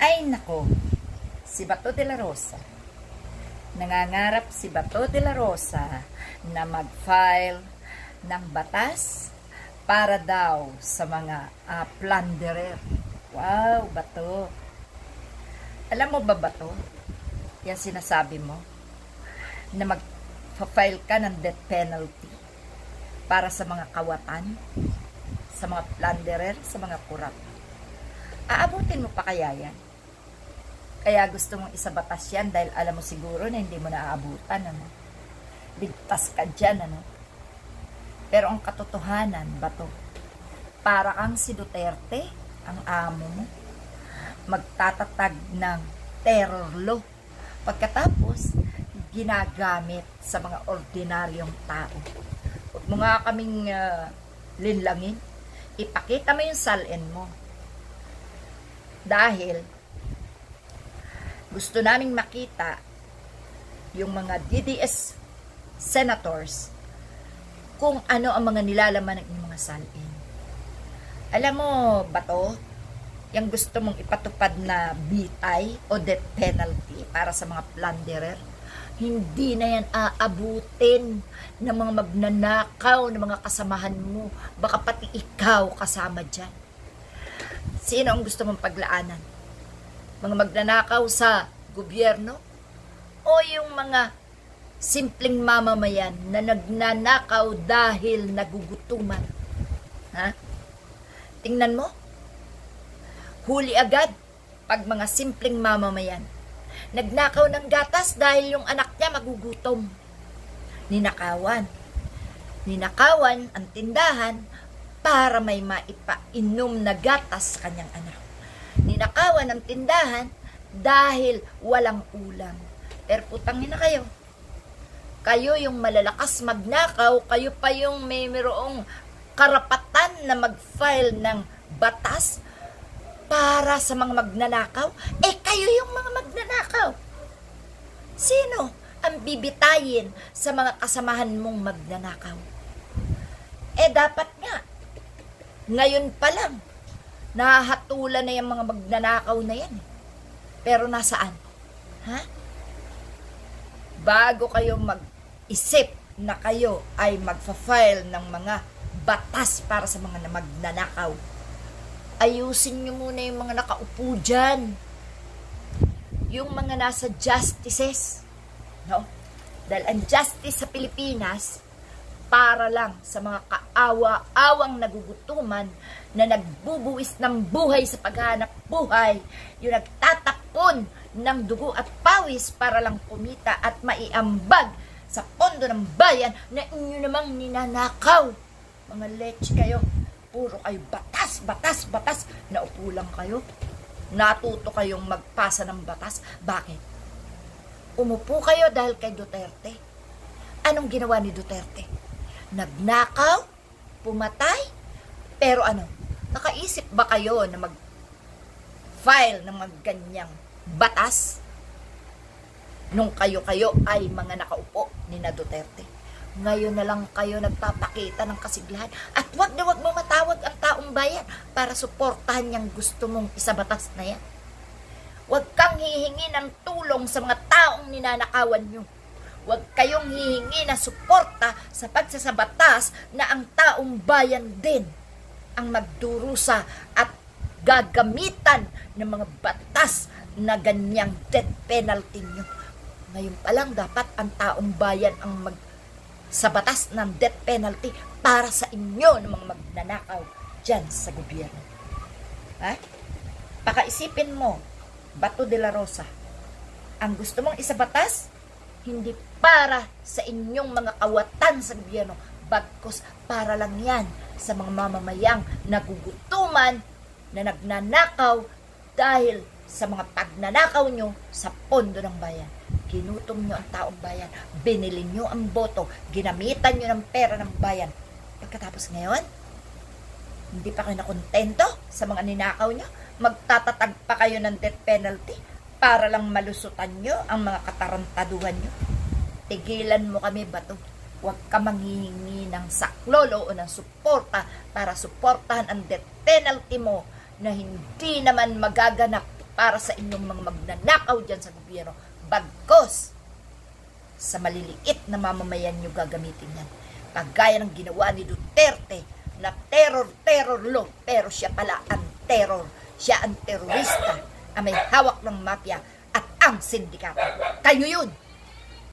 Ay nako, si Bato de la Rosa. Nangangarap si Bato de la Rosa na mag-file ng batas para daw sa mga plunderer. Wow, Bato. Alam mo ba, Bato, yan sinasabi mo, na mag-file ka ng death penalty para sa mga kawatan, sa mga plunderer, sa mga kurap. Aabutin mo pa kaya yan? Kaya gusto mong isabatas yan dahil alam mo siguro na hindi mo naaabutan, ano? Ligtas ka dyan, ano? Pero ang katotohanan, Bato, para kang si Duterte, ang amo mo, magtatatag ng terror law. Pagkatapos, ginagamit sa mga ordinaryong tao. Huwag mo nga kaming linlangin. Ipakita mo yung salin mo. Dahil gusto naming makita yung mga DDS senators kung ano ang mga nilalaman ng mga salin. Alam mo, Bato, yung gusto mong ipatupad na bitay o death penalty para sa mga plunderer, hindi na yan aabutin ng mga magnanakaw ng mga kasamahan mo. Baka pati ikaw kasama dyan. Sino ang gusto mong paglaanan? Mga magnanakaw sa gobyerno? O yung mga simpleng mamamayan na nagnanakaw dahil nagugutuman? Ha? Tingnan mo. Huli agad pag mga simpleng mamamayan. Nagnakaw ng gatas dahil yung anak niya magugutom. Ninakawan. Ninakawan ang tindahan para may maipainom na gatas sa kanyang anak. Ninakawan ang tindahan dahil walang ulam. Pero putangin na kayo. Kayo yung malalakas magnakaw, kayo pa yung mayroong karapatan na mag-file ng batas para sa mga magnanakaw. Kayo yung mga magnanakaw. Sino ang bibitayin sa mga kasamahan mong magnanakaw? Dapat nga, ngayon pa lang, nahahatulan na yung mga magnanakaw na yan. Pero nasaan? Ha? Bago kayo mag-isip na kayo ay magfa-file ng mga batas para sa mga magnanakaw, ayusin nyo muna yung mga nakaupo dyan. Yung mga nasa justices. No? Dahil ang justice sa Pilipinas, para lang sa mga kaawa-awang nagugutuman na nagbubuwis ng buhay sa paghahanap buhay, yung nagtatakpon ng dugo at pawis para lang kumita at maiambag sa pondo ng bayan na inyo namang ninanakaw. Mga lech kayo. Puro kayo batas, batas, batas. Naupo lang kayo. Natuto kayong magpasa ng batas. Bakit? Umupo kayo dahil kay Duterte. Anong ginawa ni Duterte? Nagnakaw? Pumatay? Pero ano? Nakaisip ba kayo na mag-file ng mga ganyang batas? Nung kayo-kayo ay mga nakaupo ni na Duterte. Ngayon na lang kayo nagpapakita ng kasiglahan. At wag na wag mo matawag ang taong bayan para suportahan yung gusto mong isabatas na yan. Wag kang hihingi ng tulong sa mga taong ninanakawan nyo. Wag kayong hihingi ng suporta sa pagsasabatas na ang taong bayan din ang magdurusa at gagamitan ng mga batas na ganyang death penalty nyo. Ngayon pa lang dapat ang taong bayan ang sa batas ng death penalty para sa inyo ng mga magnanakaw dyan sa gobyerno. Ha? Pakaisipin mo, Bato de la Rosa, ang gusto mong isabatas, hindi para sa inyong mga kawatan sa gobyerno, bagkus para lang yan sa mga mamamayang nagugutuman na nagnanakaw dahil sa mga pagnanakaw nyo sa pondo ng bayan. Ginutom nyo ang taong bayan, binili nyo ang boto, ginamitan nyo ng pera ng bayan. Pagkatapos ngayon, hindi pa kayo nakontento sa mga ninakaw nyo, magtatatag pa kayo ng death penalty para lang malusutan nyo ang mga katarantaduhan nyo. Tigilan mo kami, Bato. Huwag ka manghihingi ng saklolo o ng suporta para suportahan ang death penalty mo na hindi naman magaganap para sa inyong mga magnanakaw dyan sa gobyerno. Bagkos, sa maliliit na mamamayan nyo gagamitin yan. Kagaya ng ginawa ni Duterte na terror law, pero siya pala ang terror. Siya ang terorista ang may hawak ng mafia at ang sindikato. Kayo yun!